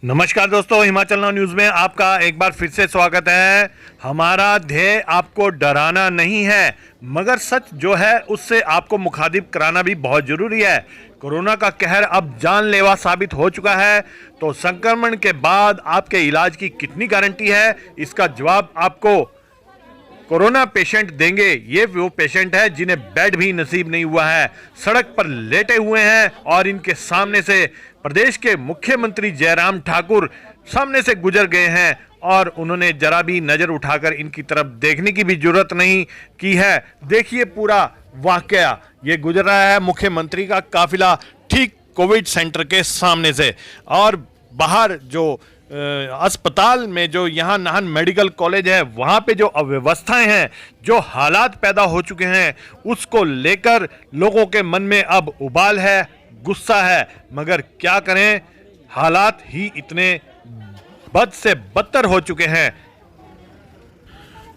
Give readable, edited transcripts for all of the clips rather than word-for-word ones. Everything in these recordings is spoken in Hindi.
नमस्कार दोस्तों, हिमाचल नाउ न्यूज़ में आपका एक बार फिर से स्वागत है। हमारा ध्येय आपको डराना नहीं है, मगर सच जो है उससे आपको मुखातिब कराना भी बहुत ज़रूरी है। कोरोना का कहर अब जानलेवा साबित हो चुका है, तो संक्रमण के बाद आपके इलाज की कितनी गारंटी है, इसका जवाब आपको कोरोना पेशेंट देंगे। ये वो पेशेंट है जिन्हें बेड भी नसीब नहीं हुआ है, सड़क पर लेटे हुए हैं और इनके सामने से प्रदेश के मुख्यमंत्री जयराम ठाकुर सामने से गुजर गए हैं और उन्होंने जरा भी नजर उठाकर इनकी तरफ देखने की भी जरूरत नहीं की है। देखिए पूरा वाकया, ये गुजर रहा है मुख्यमंत्री का काफिला ठीक कोविड सेंटर के सामने से, और बाहर जो अस्पताल में जो यहाँ नाहन मेडिकल कॉलेज है वहाँ पे जो अव्यवस्थाएं हैं, जो हालात पैदा हो चुके हैं, उसको लेकर लोगों के मन में अब उबाल है, गुस्सा है। मगर क्या करें, हालात ही इतने बद से बदतर हो चुके हैं।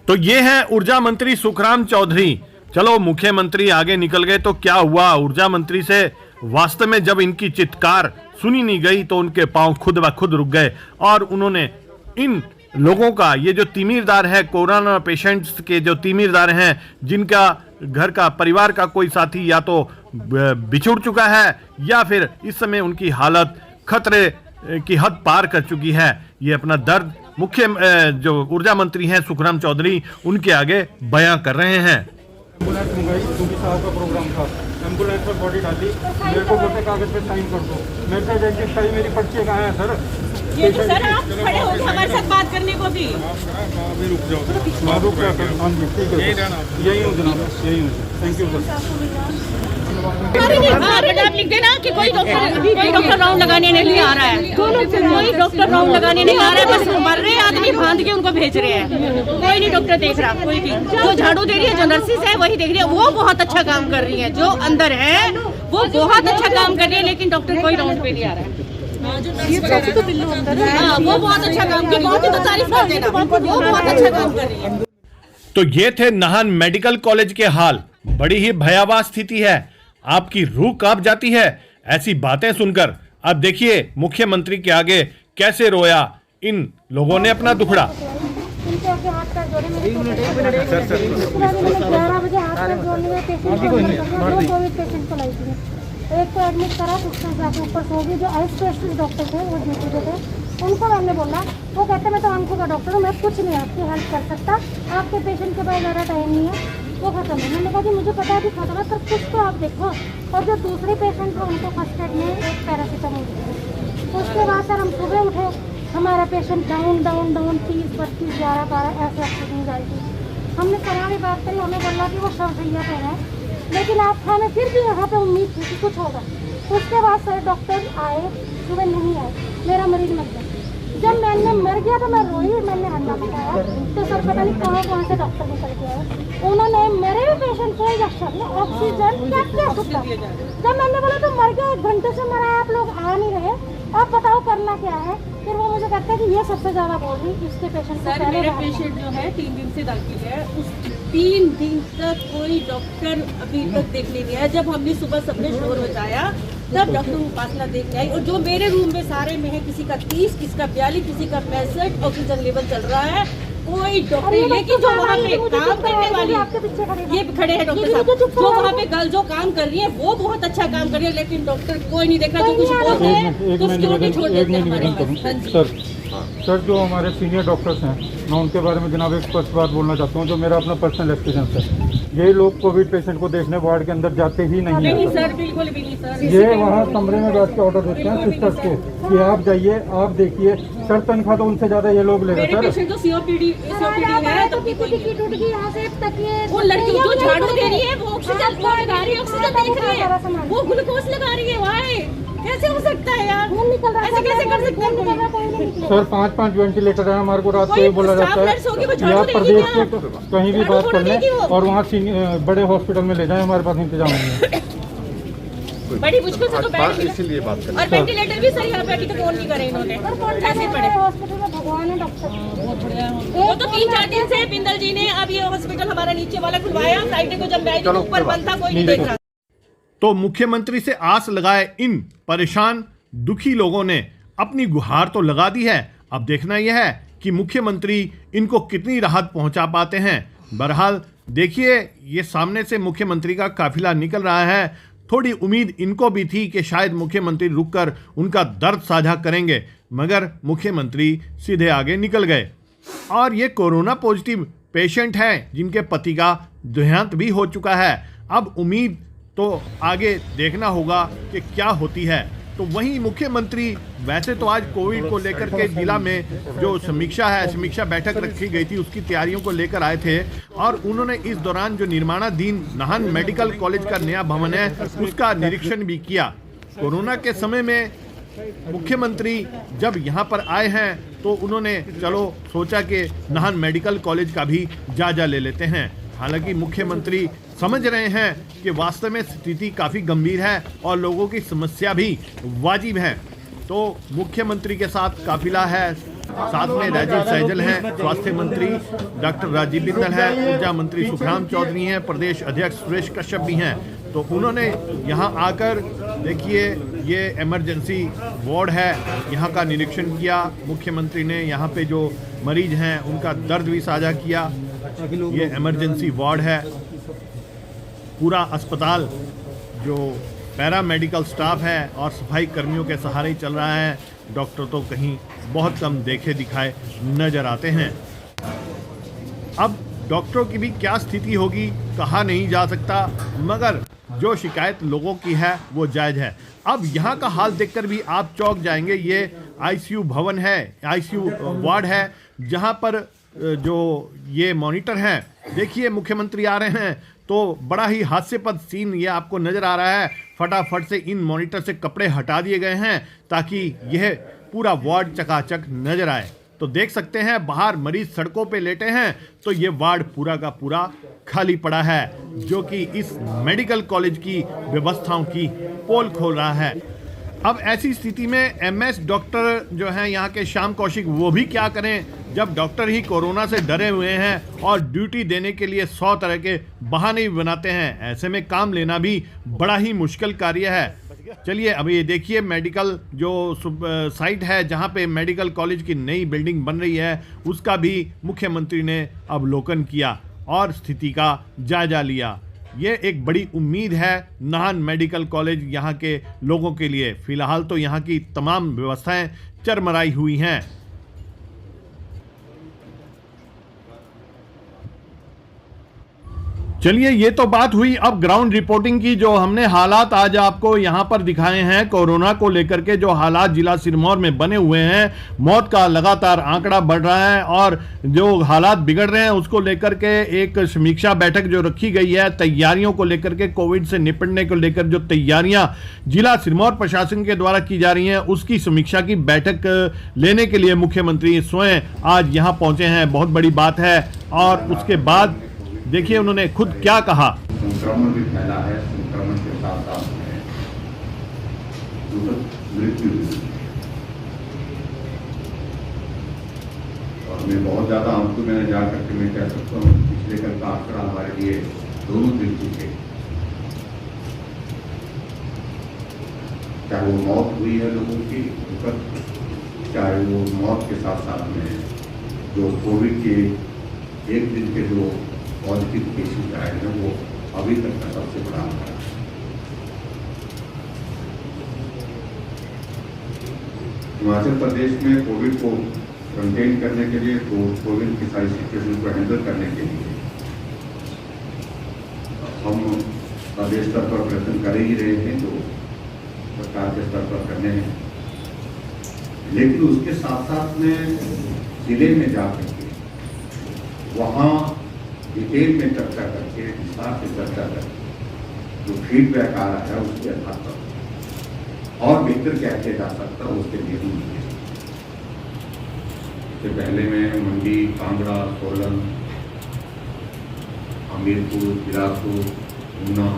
तो ये है ऊर्जा मंत्री सुखराम चौधरी। चलो मुख्यमंत्री आगे निकल गए तो क्या हुआ, ऊर्जा मंत्री से वास्तव में जब इनकी चित्कार सुनी नहीं गई तो उनके पांव खुद ब खुद रुक गए और उन्होंने इन लोगों का, ये जो तीमीरदार है, कोरोना पेशेंट्स के जो तीमीरदार हैं, जिनका घर का परिवार का कोई साथी या तो बिछुड़ चुका है या फिर इस समय उनकी हालत खतरे की हद पार कर चुकी है, ये अपना दर्द मुख्य जो ऊर्जा मंत्री हैं सुखराम चौधरी उनके आगे बयां कर रहे हैं। एम्बुलेंस मंगाई क्योंकि साहब का प्रोग्राम था, एम्बुलेंस में बॉडी डाली, मेरे को बोलते कागज पे साइन कर दो। मेरे से डेंटिस्ट आई, मेरी पर्ची कहाँ है सर? ये तो सर आप खड़े हो हमारे साथ बात करने को भी। अभी रुक जाओ, मैं रुक जाता हूँ। हाँ जी ठीक है, यही हूँ जनाब, यही हूँ। Thank you sir. आप लिख देना कि कोई डॉक्टर राउंड लगाने नहीं आ रहा है, कोई डॉक्टर राउंड लगाने नहीं आ रहा है, बस मर रहे आदमी बांध के उनको भेज रहे हैं। कोई नहीं डॉक्टर देख रहा, कोई भी जो झाड़ू दे रही है, जो नर्सिस है वही देख रही है, वो बहुत अच्छा काम कर रही है, जो अंदर है वो बहुत अच्छा काम कर रही है, लेकिन डॉक्टर कोई राउंड पे नहीं आ रहा है। हाँ, वो बहुत अच्छा काम कर रही है, तो तारीफ कर देना, वो बहुत अच्छा काम कर रही है। तो ये थे नाहन मेडिकल कॉलेज के हाल। बड़ी ही भयावह स्थिति है, आपकी रूह कांप जाती है ऐसी बातें सुनकर। अब देखिए मुख्यमंत्री के आगे कैसे रोया इन लोगों ने अपना दुखड़ा। एक तो एडमिट करा, दूसरे जाके ऊपर सो गई। जो आई स्पेशलिस्ट डॉक्टर थे वो ड्यूटी पे थे, उनको मैंने बोला, वो कहते मैं तो आंखों का डॉक्टर हूँ, मैं कुछ नहीं आपकी हेल्प कर सकता, आपके पेशेंट के पास ज़्यादा टाइम नहीं है, वो खत्म है। मैंने कहा कि मुझे पता है कि खत्म है, पर कुछ तो आप देखो। और जो दूसरे पेशेंट थे उनको फर्स्ट एड में एक पैरासीटामोल दी। उसके बाद सर हम सुबह उठे, हमारा पेशेंट डाउन डाउन डाउन 30, 32, 11, 12 ऐसे ऑक्सीजन जाए थी। हमने सलाह भी बात करी, हमें बोला कि वो शवशैया पे है, लेकिन आप हमें फिर भी यहाँ पे उम्मीद थी कि कुछ होगा। उसके बाद सर डॉक्टर आए, सुबह नहीं आए, मेरा मरीज मर गया। जब मैंने मर गया तो मैं रोई, मैंने हल्ला बताया तो सर पता नहीं कहाँ से डॉक्टर निकल के आए। उन्होंने मेरे भी पेशेंट को इंजेक्शन में ऑक्सीजन क्या क्या सुटा। जब मैंने बोला तो मर गया, 1 घंटे से मरा है, आप लोग आ नहीं रहे, आप बताओ करना क्या है। फिर वो मुझे कहते हैं कि ये सबसे ज़्यादा बोल रही, इसके पेशेंट को सर मेरा पेशेंट जो है 3 दिन से दाखिल है, उस 3 दिन तक कोई डॉक्टर अभी तक देखने नहीं आया। जब हमने सुबह सबने शोर मचाया तब डॉक्टर उपासना देखने आई, और जो मेरे रूम में सारे में है, किसी का 30, किसी का 42, किसी का 65 ऑक्सीजन लेवल चल रहा है, कोई डॉक्टर, लेकिन जो वहाँ पे काम करने वाली ये खड़े हैं डॉक्टर साहब, जो वहाँ पे गर्ल जो काम कर रही है वो बहुत अच्छा काम कर रही है, लेकिन डॉक्टर कोई नहीं देख रहा। जो कुछ बोलते हैं तो सिक्योरिटी छोड़ देते हैं हमारे पास। सर जो हमारे सीनियर डॉक्टर्स हैं, मैं उनके बारे में जनाब एक स्पष्ट बात बोलना चाहता हूँ, जो मेरा अपना पर्सनल एक्सपीरियंस है। ये लोग कोविड पेशेंट को देखने वार्ड के अंदर जाते ही नहीं है सर, बिल्कुल भी नहीं सर। ये वहाँ कमरे में बैठ के ऑर्डर देते हैं सिस्टर्स को कि आप जाइए, आप देखिए। सर तनख्वाह तो उनसे ज़्यादा ये लोग ले रहे हैं सर। तो सीओपीडी है, तब भी कोई टूट गई यहाँ से तकिए। वो लड़की जो झाड़ू दे रही है वो ऑक्सीजन लगा रही है, ऑक्सीजन देख रही है, वो ग्लूकोज लगा रही है। वाई कैसे हो सकता है यार, ऐसे कैसे कर सकते हैं? सर 5-5 वेंटिलेटर है हमारे को। रात को ये बोला जाता है कि आप प्रदेश के कहीं भी बात कर लें और वहाँ बड़े हॉस्पिटल में ले जाएं, हमारे पास इंतजाम नहीं है। बड़ी मुश्किल से तो बैठ इसीलिए बात कर, और वेंटिलेटर भी सर यहाँ पे अभी तक ऑन नहीं करे इन्होंने। कैसे पड़े हॉस्पिटल में भगवान है डॉक्टर, वो तो 3-4 दिन से बिंदल जी ने अब ये हॉस्पिटल हमारा नीचे वाला खुलवाया, फ्राइडे को जब मैं ऊपर बंद था कोई नहीं देख रहा। तो मुख्यमंत्री से आस लगाए इन परेशान दुखी लोगों ने अपनी गुहार तो लगा दी है, अब देखना यह है कि मुख्यमंत्री इनको कितनी राहत पहुंचा पाते हैं। बहरहाल देखिए, ये सामने से मुख्यमंत्री का काफिला निकल रहा है। थोड़ी उम्मीद इनको भी थी कि शायद मुख्यमंत्री रुककर उनका दर्द साझा करेंगे, मगर मुख्यमंत्री सीधे आगे निकल गए। और ये कोरोना पॉजिटिव पेशेंट हैं जिनके पति का देहांत भी हो चुका है। अब उम्मीद तो आगे देखना होगा कि क्या होती है। तो वहीं मुख्यमंत्री वैसे तो आज कोविड को लेकर के जिला में जो समीक्षा बैठक रखी गई थी उसकी तैयारियों को लेकर आए थे, और उन्होंने इस दौरान जो निर्माणाधीन नाहन मेडिकल कॉलेज का नया भवन है उसका निरीक्षण भी किया। कोरोना के समय में मुख्यमंत्री जब यहाँ पर आए हैं तो उन्होंने चलो सोचा कि नाहन मेडिकल कॉलेज का भी जायजा ले लेते हैं। हालांकि मुख्यमंत्री समझ रहे हैं कि वास्तव में स्थिति काफ़ी गंभीर है और लोगों की समस्या भी वाजिब है। तो मुख्यमंत्री के साथ काफिला है, साथ में राजीव सहजल हैं, स्वास्थ्य मंत्री डॉक्टर राजीव बिंदल हैं, ऊर्जा मंत्री सुखराम चौधरी हैं, प्रदेश अध्यक्ष सुरेश कश्यप भी हैं। तो उन्होंने यहाँ आकर देखिए ये इमरजेंसी वार्ड है, यहाँ का निरीक्षण किया। मुख्यमंत्री ने यहाँ पे जो मरीज हैं उनका दर्द भी साझा किया। ये इमरजेंसी वार्ड है, पूरा अस्पताल जो पैरा मेडिकल स्टाफ है और सफाई कर्मियों के सहारे ही चल रहा है। डॉक्टर तो कहीं बहुत कम देखे दिखाए नजर आते हैं। अब डॉक्टरों की भी क्या स्थिति होगी कहा नहीं जा सकता, मगर जो शिकायत लोगों की है वो जायज़ है। अब यहाँ का हाल देखकर भी आप चौंक जाएंगे। ये आईसीयू भवन है, आईसीयू वार्ड है, जहाँ पर जो ये मॉनिटर हैं, देखिए मुख्यमंत्री आ रहे हैं तो बड़ा ही हास्यपद सीन ये आपको नज़र आ रहा है। फटाफट से इन मॉनिटर से कपड़े हटा दिए गए हैं ताकि यह पूरा वार्ड चकाचक नज़र आए। तो देख सकते हैं बाहर मरीज सड़कों पे लेटे हैं, तो ये वार्ड पूरा का पूरा खाली पड़ा है, जो कि इस मेडिकल कॉलेज की व्यवस्थाओं की पोल खोल रहा है। अब ऐसी स्थिति में एमएस डॉक्टर जो हैं यहाँ के श्याम कौशिक, वो भी क्या करें जब डॉक्टर ही कोरोना से डरे हुए हैं और ड्यूटी देने के लिए 100 तरह के बहाने भी बनाते हैं। ऐसे में काम लेना भी बड़ा ही मुश्किल कार्य है। चलिए अब ये देखिए मेडिकल जो साइट है जहाँ पे मेडिकल कॉलेज की नई बिल्डिंग बन रही है, उसका भी मुख्यमंत्री ने अवलोकन किया और स्थिति का जायजा लिया। ये एक बड़ी उम्मीद है नाहन मेडिकल कॉलेज यहाँ के लोगों के लिए। फिलहाल तो यहाँ की तमाम व्यवस्थाएं चरमराई हुई हैं। चलिए ये तो बात हुई अब ग्राउंड रिपोर्टिंग की। जो हमने हालात आज आपको यहाँ पर दिखाए हैं कोरोना को लेकर के, जो हालात जिला सिरमौर में बने हुए हैं, मौत का लगातार आंकड़ा बढ़ रहा है और जो हालात बिगड़ रहे हैं उसको लेकर के एक समीक्षा बैठक जो रखी गई है, तैयारियों को लेकर के, कोविड से निपटने को लेकर जो तैयारियां जिला सिरमौर प्रशासन के द्वारा की जा रही हैं, उसकी समीक्षा की बैठक लेने के लिए मुख्यमंत्री स्वयं आज यहाँ पहुंचे हैं। बहुत बड़ी बात है। और उसके बाद देखिए उन्होंने खुद क्या कहा। संक्रमण भी फैला है, संक्रमण के साथ साथ मृत्यु भी। और मैं बहुत ज्यादा हमको मैंने जा करके मैं कह सकता हूँ पिछले कल का आंकड़ा हमारे लिए दोनों दिन चुके, चाहे वो मौत हुई है लोगों की, चाहे वो मौत के साथ साथ में जो कोविड के एक दिन के जो पॉजिटिव केसेस आए हैं वो अभी तक का सबसे बड़ा आंकड़ा है। हिमाचल प्रदेश में कोविड को कंटेन करने के लिए, तो कोविड की सारी सिचुएशन को हैंडल करने के लिए हम प्रदेश स्तर पर प्रयत्न कर ही रहे थे, जो सरकार के स्तर पर करने हैं। लेकिन उसके साथ साथ में जिले में जाकर के वहाँ डिटेल में चर्चा करके, विस्तार से चर्चा करके जो फीडबैक आ रहा है उसके आधार पर और बेहतर क्या किया जा सकता है उसके लिए भी। इससे पहले मैं मंडी, कांगड़ा, सोलन, हमीरपुर, बिलासपुर, ऊना,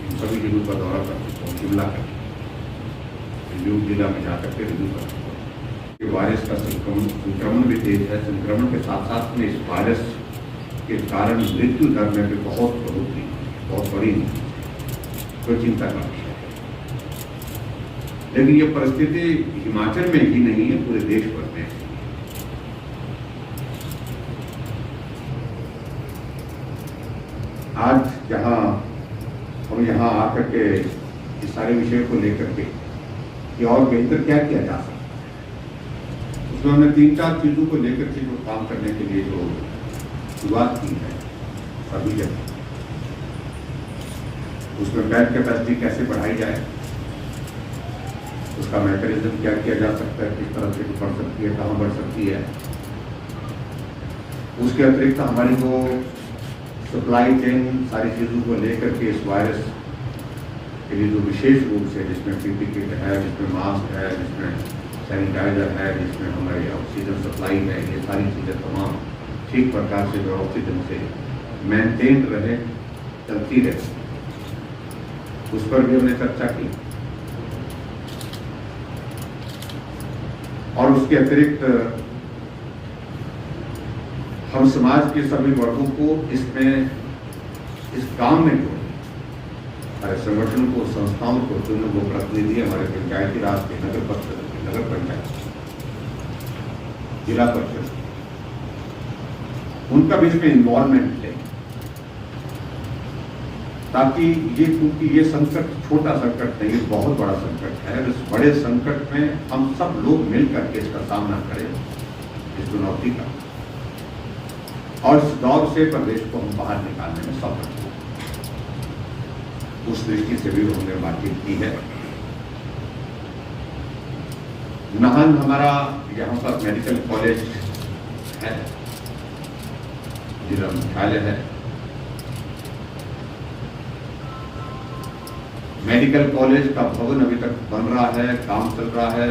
इन सभी जिलों का दौरा कर चुका हूँ। शिमला कर रिव्यू जिला में जाकर के रिव्यू कर चुका हूँ। वायरस का संक्रमण भी तेज है। संक्रमण के साथ साथ में इस वायरस के कारण मृत्यु दर में भी बहुत बढ़ोतरी, बहुत बड़ी, कोई चिंता का विषय है। लेकिन ये परिस्थिति हिमाचल में ही नहीं है, पूरे देश भर में है। आज जहां हम यहाँ आकर के इस सारे विषय को लेकर के कि और बेहतर क्या किया जा सकता है, उसमें हमने 3-4 चीजों को लेकर के जो काम करने के लिए जो शुरुआत की है सभी जगह, उसमें बेड कैपेसिटी कैसे बढ़ाई जाए, उसका मैकेनिज्म क्या किया जा सकता है, किस तरह से बढ़ सकती है, कहाँ बढ़ सकती है। उसके अतिरिक्त हमारी जो सप्लाई चेन सारी चीज़ों को लेकर के इस वायरस के लिए जो विशेष रूप से जिसमें पीपी किट है, जिसमें मास्क है, जिसमें सैनिटाइजर है, जिसमें हमारी ऑक्सीजन सप्लाई है, ये सारी चीज़ें तमाम ठीक प्रकार से व्यवस्थित ढंग से मेंटेन रहे, चलती रहे, उस पर भी हमने चर्चा की। और उसके अतिरिक्त हम समाज के सभी वर्गों को इसमें इस काम में जोड़ें, हमारे संगठन को, संस्थाओं को, जो वो प्रतिनिधि हमारे पंचायती राज के, नगर परिषद के, नगर पंचायत, जिला परिषद, उनका भी इसमें इन्वॉल्वमेंट है, ताकि ये, क्योंकि ये संकट छोटा संकट नहीं, बहुत बड़ा संकट है। इस बड़े संकट में हम सब लोग मिल करके इसका सामना करें, इस चुनौती का, और इस दौर से प्रदेश को हम बाहर निकालने में सफल हुए। उस दृष्टि से भी हमने बातचीत की है। नाहन हमारा यहाँ पर मेडिकल कॉलेज है, जिला मुख्यालय है। मेडिकल कॉलेज का भवन अभी तक बन रहा है, काम चल रहा है,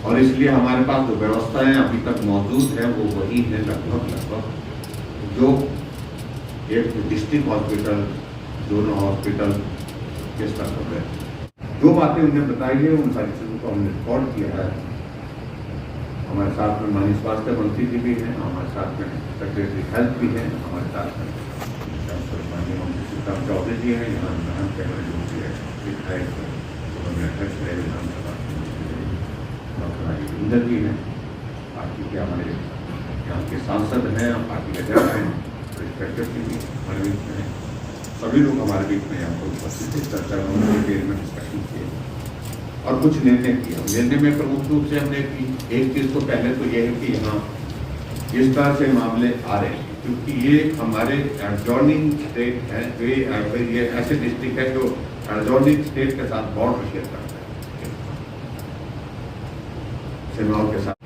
और इसलिए हमारे पास जो व्यवस्थाएं अभी तक मौजूद है वो वही है लगभग जो एक डिस्ट्रिक्ट हॉस्पिटल, जोनल हॉस्पिटल के स्तर पर है। जो बातें उन्हें बताई है उन सारी चीज़ों को हमने रिकॉर्ड किया है। हमारे साथ में माननीय स्वास्थ्य मंत्री जी भी हैं, हमारे साथ में सेक्रेटरी हेल्थ भी हैं, हमारे साथ में माननीय मंत्री श्रीकांत चौधरी जी हैं, यहाँ नाहन के हमारे जो विधायक अध्यक्ष है विधानसभा डॉक्टर इंदर जी हैं, पार्टी के हमारे यहाँ के सांसद हैं, पार्टी के अध्यक्ष हैं, जी भी हमारे बीच में हैं। सभी लोग हमारे बीच में यहाँ पर उपस्थित थे। चर्चा में डिस्कशन किए और कुछ निर्णय किया। निर्णय में प्रमुख रूप से हमने एक चीज़ तो पहले तो ये है कि यहाँ इस तरह से मामले आ रहे हैं क्योंकि ये हमारे एडजॉर्निंग स्टेट है, ये ऐसे डिस्ट्रिक्ट है जो एडजॉर्निंग स्टेट के साथ बॉर्डर शेयर करता है सीमाओं के साथ।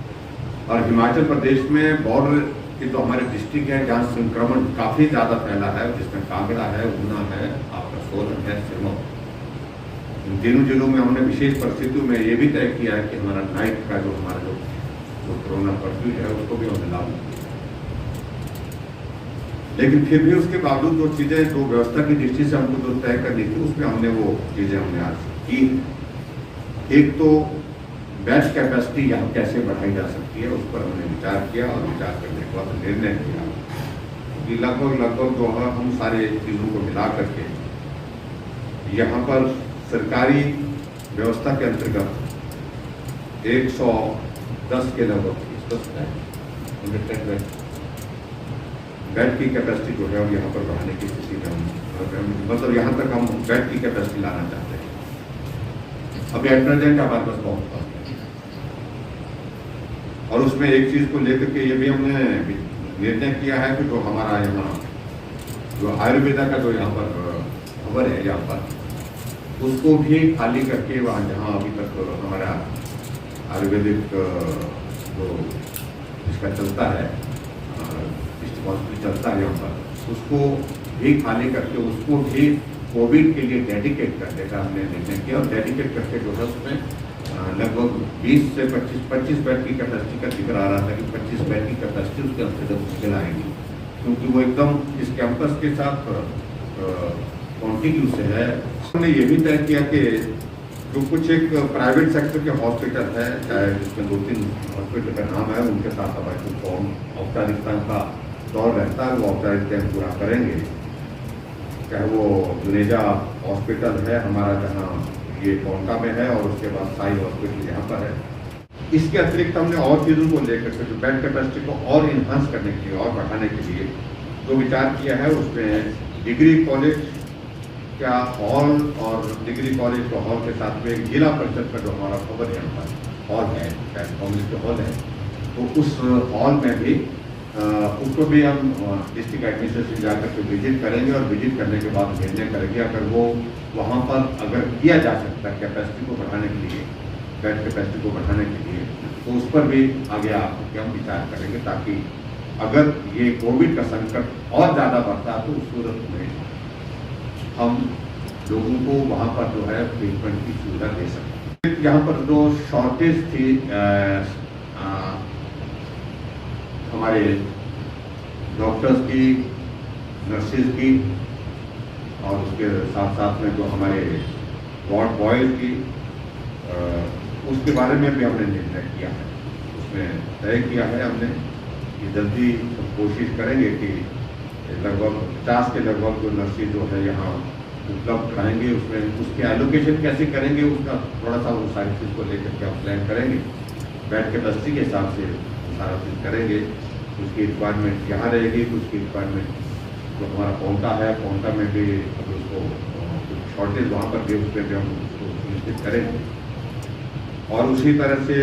और हिमाचल प्रदेश में बॉर्डर की तो हमारे डिस्ट्रिक्ट है जहाँ संक्रमण काफ़ी ज़्यादा फैला है, जिसमें कांगड़ा है, ऊना है, आपका सोलन है, सिरमौर। इन तीनों जिलों में हमने विशेष परिस्थितियों में ये भी तय किया है कि हमारा नाइट का जो हमारा जो कोरोना कर्फ्यू है उसको भी हमने लागू किया। लेकिन फिर भी उसके बावजूद जो चीज़ें जो व्यवस्था की दृष्टि से हमको जो तय करनी थी उसमें हमने वो चीज़ें हमने आज की। एक तो बेड कैपेसिटी यहाँ कैसे बढ़ाई जा सकती है उस पर हमने विचार किया और विचार करने के बाद निर्णय किया कि लगभग जो है हम सारे चीज़ों को मिला करके यहाँ पर सरकारी व्यवस्था के अंतर्गत 110 के लगभग बेड की कैपेसिटी जो है यहाँ पर बढ़ाने की स्थिति में हम मतलब यहाँ तक हम बेड की कैपेसिटी लाना चाहते हैं। अभी एट हमारे पास बहुत कम है और उसमें एक चीज़ को लेकर के ये भी हमने निर्णय किया है कि जो हमारा यहाँ जो आयुर्वेदा का जो यहाँ पर खबर है यहाँ पर उसको भी खाली करके वहाँ जहाँ अभी तक हमारा आयुर्वेदिक जो इसका चलता है हॉस्पिटल चलता है यहाँ पर उसको भी खाली करके उसको भी कोविड के लिए डेडिकेट करने का हमने निर्णय किया और डेडिकेट करके जो है उसमें लगभग 20 से 25 बेड की कैपेसिटी का जिक्र आ रहा था कि 25 बेड की कैपेसिटी उसके अंतर्गत मुश्किल आएगी क्योंकि वो एकदम इस कैंपस के साथ कॉन्टिन्यू से है। हमने ये भी तय किया कि जो कुछ एक प्राइवेट सेक्टर के हॉस्पिटल है चाहे जिसमें 2-3 हॉस्पिटल का नाम है उनके साथ हमारे फॉर्म औपचारिकता का दौर रहता है वो औपचारिकता पूरा करेंगे। चाहे वो जुनेजा हॉस्पिटल है हमारा जहाँ ये कोंटा में है और उसके बाद साई हॉस्पिटल यहाँ पर है। इसके अतिरिक्त हमने और चीज़ों को लेकर के जो बेड कैपेसिटी को और इन्हांस करने के लिए और बढ़ाने के लिए जो विचार किया है, उसमें डिग्री कॉलेज का हॉल और डिग्री कॉलेज के हॉल के साथ में जिला परिषद का जो हमारा खबर यहाँ पर हॉल है, कॉलेज हॉल है, तो उस हॉल में भी उसको भी हम डिस्ट्रिक्ट एडमिनिस्ट्रेशन जाकर के विजिट करेंगे और विजिट करने के बाद निर्णय करेंगे। अगर वो वहाँ पर अगर किया जा सकता है कैपेसिटी को बढ़ाने के लिए, बेड कैपेसिटी को बढ़ाने के लिए, तो उस पर भी आगे आकर हम विचार करेंगे, ताकि अगर ये कोविड का संकट और ज़्यादा बढ़ता है तो उस सूरत में हम लोगों को वहाँ पर जो है ट्रीटमेंट की सुविधा दे सकते हैं। यहाँ पर जो शॉर्टेज थी हमारे डॉक्टर्स की, नर्सेज की, और उसके साथ साथ में जो हमारे वार्ड बॉयज़ की, उसके बारे में भी हमने निर्णय किया है। उसमें तय किया है हमने कि जल्दी कोशिश करेंगे कि लगभग 50 के लगभग जो नर्सेज जो है यहाँ उपलब्ध कराएंगे। उसमें उसके एलोकेशन कैसे करेंगे, उसका थोड़ा सा वो सारी चीज़ को लेकर के हम प्लान करेंगे। बेड कैपेसिटी के हिसाब से सारा चीज़ करेंगे। उसकी रिक्वायरमेंट यहाँ रहेगी, उसकी रिक्वायरमेंट जो हमारा कोंटा है, कोंटा में भी अगर उसको शॉर्टेज वहाँ पर भी उस पर भी हम उसको सुनिश्चित करेंगे। और उसी तरह से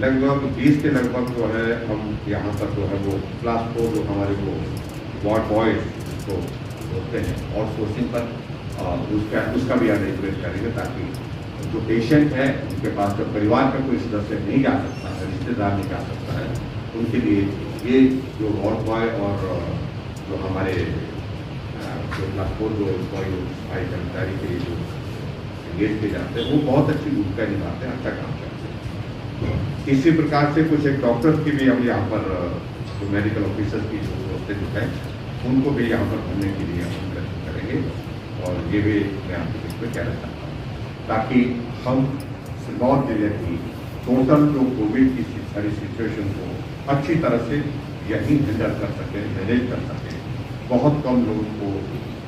लगभग 20 के लगभग जो है हम यहाँ पर जो है वो क्लास 4 जो हमारे वो वार्ड बॉयज़ को होते हैं और सोर्सिंग पर उसका भी अरेंजमेंट करेंगे, ताकि जो पेशेंट है उनके पास जब परिवार का कोई सदस्य नहीं जा सकता है, रिश्तेदार नहीं जा सकता है, उनके लिए ये जो वार्ड बॉय और जो हमारे जो क्लास 4 जो सफाई कर्मचारी के लिए जो एंगेज किए जाते हैं, वो बहुत अच्छी भूमिका निभाते हैं, अच्छा काम करते हैं। इसी प्रकार से कुछ एक डॉक्टर्स की भी हम यहाँ पर जो मेडिकल ऑफिसर्स की जो होते जो हैं उनको भी यहाँ पर भरने के लिए हम प्रयत्न करेंगे। और ये भी मैं आपको इस पर कहना चाहता हूँ, ताकि हम सिरमौर जिले की टोटल जो कोविड की सारी सिचुएशन को अच्छी तरह से यहीं हैंडल कर सकें, मैनेज कर सकें। बहुत कम लोगों को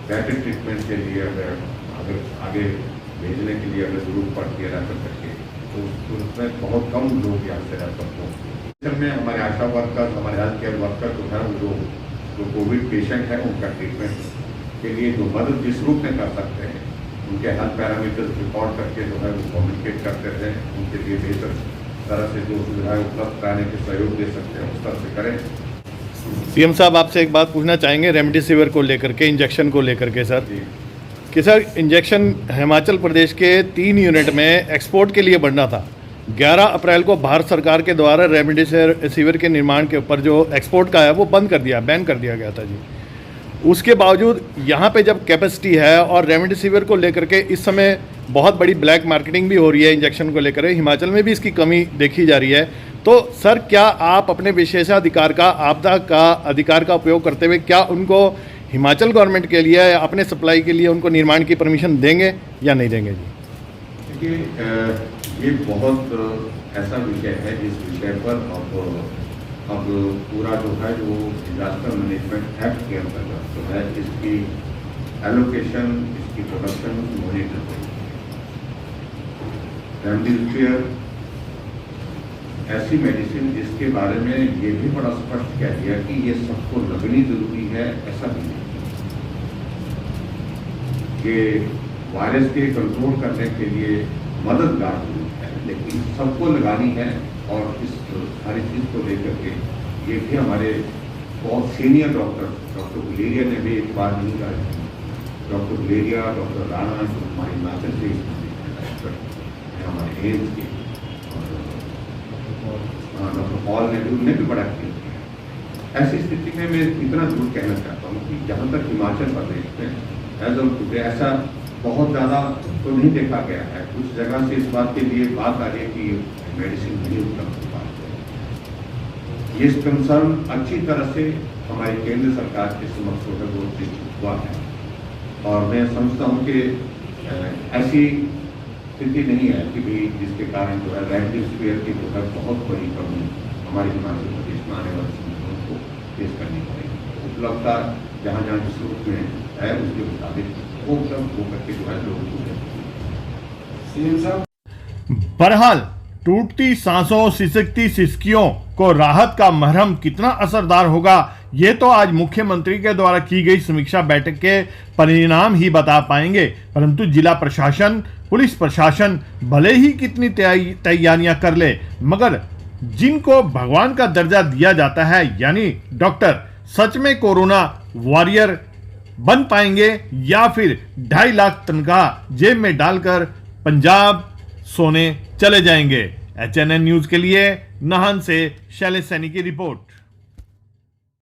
बेटर ट्रीटमेंट के लिए अगर आगे भेजने के लिए अगर जरूरत पड़ती है रेफर करके, तो उसमें बहुत कम लोग यहाँ से रेफर होते हैं। हमारे आशा वर्कर, हमारे हेल्थ केयर वर्कर जो है वो जो कोविड पेशेंट है उनका ट्रीटमेंट के लिए जो मदद जिस रूप में कर सकते हैं, उनके हेल्थ पैरामीटर्स रिकॉर्ड करके जो है वो कम्युनिकेट करते हैं, उनके लिए बेहतर तरह से जो सुविधाएं उपलब्ध कराने के सहयोग दे सकते हैं उस तरह से करें। सीएम साहब, आपसे एक बात पूछना चाहेंगे रेमडेसिविर को लेकर के, इंजेक्शन को लेकर के सर, कि सर इंजेक्शन हिमाचल प्रदेश के 3 यूनिट में एक्सपोर्ट के लिए बढ़ना था। 11 अप्रैल को भारत सरकार के द्वारा रेमडेसिविर के निर्माण के ऊपर जो एक्सपोर्ट का है वो बंद कर दिया, बैन कर दिया गया था जी। उसके बावजूद यहाँ पे जब कैपेसिटी है और रेमडेसिविर को लेकर के इस समय बहुत बड़ी ब्लैक मार्केटिंग भी हो रही है इंजेक्शन को लेकर, हिमाचल में भी इसकी कमी देखी जा रही है, तो सर क्या आप अपने विशेषाधिकार का, आपदा का अधिकार का उपयोग करते हुए क्या उनको हिमाचल गवर्नमेंट के लिए अपने सप्लाई के लिए उनको निर्माण की परमिशन देंगे या नहीं देंगे जी? देखिए, ये बहुत ऐसा विषय है जिस विषय पर अब पूरा जो है जो डिजास्टर मैनेजमेंट एक्ट के अंतर्गत जो है इसकी एलोकेशन, इसकी प्रोडक्शन मॉनिटर होगी। रेमडेसिविर ऐसी मेडिसिन जिसके बारे में ये भी बड़ा स्पष्ट कह दिया कि ये सबको लगनी जरूरी है, ऐसा भी नहीं। ये वायरस के कंट्रोल करने के लिए मददगार है, लेकिन सबको लगानी है। और इस सारी चीज़ को लेकर के ये भी हमारे बहुत सीनियर डॉक्टर गुलेरिया ने भी एक बार नहीं कहा। डॉक्टर गुलेरिया, डॉक्टर राणा जो हमारे हिमाचल से हमारे एम्स के, और डॉक्टर पॉल ने भी, उन्हें भी बड़ा किया। ऐसी स्थिति में मैं इतना जरूर कहना चाहता हूँ कि जहाँ तक हिमाचल प्रदेश में एज ऑफ टुडे ऐसा बहुत ज़्यादा तो नहीं देखा गया है। कुछ जगह से इस बात के लिए बात आ रही है कि मेडिसिन नहीं उपलब्ध हो पाती है। ये कंसर्न अच्छी तरह से हमारी केंद्र सरकार के समक्ष वो हुआ है, और मैं समझता हूँ कि ऐसी स्थिति नहीं है कि भी जिसके कारण जो है रेमडेसिविर की जो है बहुत बड़ी कमी हमारे हिमाचल प्रदेश में आने वाले समय को फेस करनी पड़ेगी। उपलब्धता जहाँ जहाँ जिस रूप में है उसके मुताबिक वो उपलब्ध होकर के जो है लोगों को बहरहाल टूटती सांसों सिसकती सिसकियों को राहत का मरहम कितना असरदार होगा, ये तो आज मुख्यमंत्री के द्वारा की गई समीक्षा बैठक के परिणाम ही बता पाएंगे। परंतु जिला प्रशासन, पुलिस प्रशासन भले ही कितनी तैयारियां कर ले, मगर जिनको भगवान का दर्जा दिया जाता है यानी डॉक्टर, सच में कोरोना वॉरियर बन पाएंगे या फिर 2.5 लाख तनख्वाह जेब में डालकर पंजाब सोने चले जाएंगे। HNN न्यूज के लिए नाहन से शैलेश सैनी की रिपोर्ट।